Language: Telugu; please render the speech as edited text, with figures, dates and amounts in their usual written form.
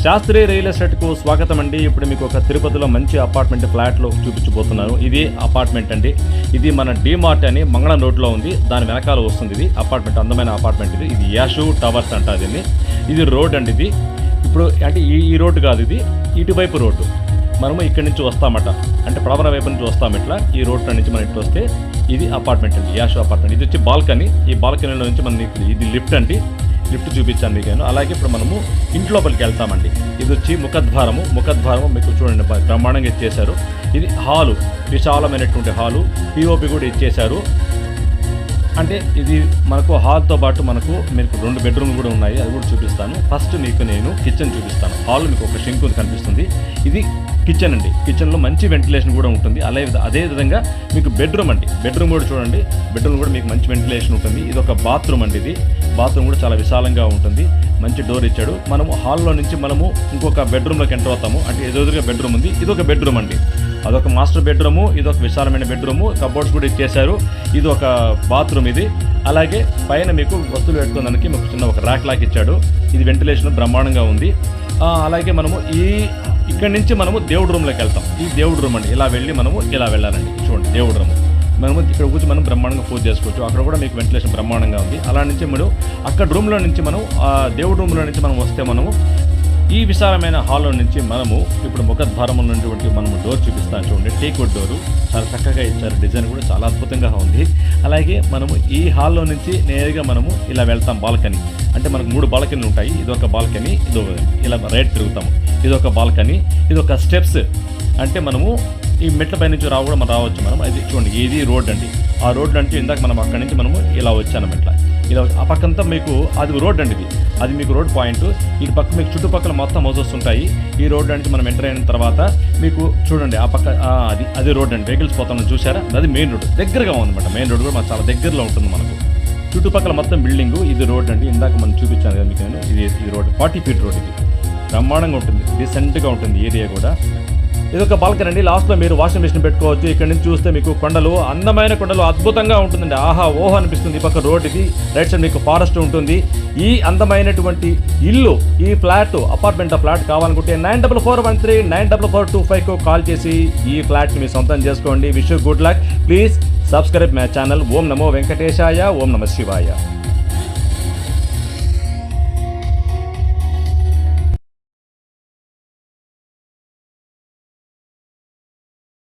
శాస్త్రి రియల్ ఎస్టేట్కు స్వాగతం అండి. ఇప్పుడు మీకు ఒక తిరుపతిలో మంచి అపార్ట్మెంట్ ఫ్లాట్లో చూపించబోతున్నాను. ఇది అపార్ట్మెంట్ అండి. ఇది మన డీమార్ట్ అని మంగళం రోడ్లో ఉంది. దాని వెనకాల వస్తుంది ఇది అపార్ట్మెంట్, అందమైన అపార్ట్మెంట్ ఇది. ఇది యాషు టవర్స్ అంటారు దీన్ని. ఇది రోడ్ అండి. ఇది ఇప్పుడు అంటే ఈ రోడ్డు కాదు, ఇది ఇటువైపు రోడ్డు. మనము ఇక్కడి నుంచి వస్తామట, అంటే పడమర వైపు నుంచి వస్తాం. ఇట్లా ఈ రోడ్ నుంచి మనం ఇట్లా వస్తే ఇది అపార్ట్మెంట్ అండి, యాషు అపార్ట్మెంట్. ఇది వచ్చి బాల్కనీ. ఈ బాల్కనీలో నుంచి మనం ఇది లిఫ్ట్ అండి. లిఫ్ట్ చూపించాను మీకు నేను. అలాగే ఇప్పుడు మనము ఇంట్లోపలికి వెళ్తామండి. ఇది వచ్చి ముఖద్వారము. మీకు చూడండి బ్రహ్మాండంగా ఇచ్చేశారు. ఇది హాలు, విశాలమైనటువంటి హాలు. పిఓపి కూడా ఇచ్చేశారు. అంటే ఇది మనకు హాల్తో పాటు మీకు 2 బెడ్రూమ్లు కూడా ఉన్నాయి, అది కూడా చూపిస్తాను. ఫస్ట్ మీకు నేను కిచెన్ చూపిస్తాను. హాల్ మీకు ఒక షింక్ కనిపిస్తుంది. ఇది కిచెన్ అండి. కిచెన్లో మంచి వెంటిలేషన్ కూడా ఉంటుంది. అదేవిధంగా మీకు బెడ్రూమ్ అండి. బెడ్రూమ్ కూడా చూడండి, బెడ్రూమ్ కూడా మీకు మంచి వెంటిలేషన్ ఉంటుంది. ఇది ఒక బాత్రూమ్ అండి. ఇది బాత్రూమ్ కూడా చాలా విశాలంగా ఉంటుంది. మంచి డోర్ ఇచ్చాడు. మనము హాల్లో నుంచి మనము ఇంకొక బెడ్రూమ్లోకి ఎంటర్ అవుతాము. అంటే ఎదురుగా బెడ్రూమ్ ఉంది. ఇది ఒక బెడ్రూమ్ అండి. అదొక మాస్టర్ బెడ్రూము. ఇది ఒక విశాలమైన బెడ్రూము. కబోర్డ్స్ కూడా ఇచ్చేశారు. ఇది ఒక బాత్రూమ్ ఇది. అలాగే పైన మీకు వస్తువులు పెట్టుకోవడానికి మీకు చిన్న ఒక ర్యాక్ లాక్ ఇచ్చాడు. ఇది వెంటిలేషన్ బ్రహ్మాండంగా ఉంది. అలాగే మనము ఇక్కడి నుంచి మనము దేవుడి రూమ్లోకి వెళ్తాం. ఈ దేవుడి రూమ్ అండి. ఇలా వెళ్ళి మనము ఇలా వెళ్ళాలండి. చూడండి దేవుడి రూమ్. మనము ఇక్కడ కూర్చొని మనం బ్రహ్మాండంగా పూజ చేసుకోవచ్చు. అక్కడ కూడా మీకు వెంటిలేషన్ బ్రహ్మాండంగా ఉంది. అలా నుంచి మనం అక్కడ రూమ్లో నుంచి మనం దేవుడి రూమ్లో నుంచి మనం వస్తే మనము ఈ విశాలమైన హాల్లో నుంచి మనము ఇప్పుడు ముఖద్వారం ఉన్నటువంటి మనము డోర్ చూపిస్తాను. చూడండి, టేక్వుడ్ డోరు చాలా చక్కగా ఇచ్చారు. డిజైన్ కూడా చాలా అద్భుతంగా ఉంది. అలాగే మనము ఈ హాల్లో నుంచి నేరుగా మనము ఇలా వెళ్తాం. బాల్కనీ అంటే మనకు 3 బాల్కనీలు ఉంటాయి. ఇదొక బాల్కనీ, ఇలా రైట్ తిరుగుతాము. ఇదొక బాల్కనీ, ఇదొక స్టెప్స్. అంటే మనము ఈ మెట్లపై నుంచి కూడా మనం రావచ్చు. మనం అది చూడండి, ఇది రోడ్ అండి. ఆ రోడ్లు అంటే ఇందాక మనం అక్కడి నుంచి మనము ఇలా వచ్చాను. ఇలా ఆ పక్కంతా మీకు అది రోడ్ అండి. అది మీకు రోడ్ పాయింట్. ఈ పక్క మీకు చుట్టుపక్కల మొత్తం హౌసెస్ ఉంటాయి. ఈ రోడ్ అంటే మనం ఎంటర్ అయిన తర్వాత మీకు చూడండి ఆ పక్క అది రోడ్ అండి. వెహికల్స్ పోతాం చూసారా, అది మెయిన్ రోడ్. దగ్గరగా ఉందన్నమాట. మెయిన్ రోడ్ కూడా మనకు చాలా దగ్గరలో ఉంటుంది. మనకు చుట్టుపక్కల మొత్తం బిల్డింగు. ఇది రోడ్ అండి. ఇందాక మనం చూపించాను కదా మీకు నేను. ఇది రోడ్ 40 ఫీట్ రోడ్. ఇది బ్రహ్మాండంగా ఉంటుంది, డీసెంట్గా ఉంటుంది ఏరియా కూడా. ఇదొక బాల్కనీ అండి. లాస్ట్లో మీరు వాషింగ్ మిషన్ పెట్టుకోవచ్చు. ఇక్కడ నుంచి చూస్తే మీకు కొండలు, అందమైన కొండలు, అద్భుతంగా ఉంటుందండి. ఆహా ఓహో అనిపిస్తుంది. ఈ పక్క రోడ్ ఇది. రైట్ సైడ్ మీకు ఫారెస్ట్ ఉంటుంది. ఈ అందమైనటువంటి ఇల్లు, ఈ ఫ్లాట్ ఫ్లాట్ కావాలనుకుంటే 9441394425కు కాల్ చేసి ఈ ఫ్లాట్ని మీ సొంతం చేసుకోండి. Wish you good luck. Please subscribe my channel. ఓం నమో వెంకటేశాయ, ఓం నమ శివాయ.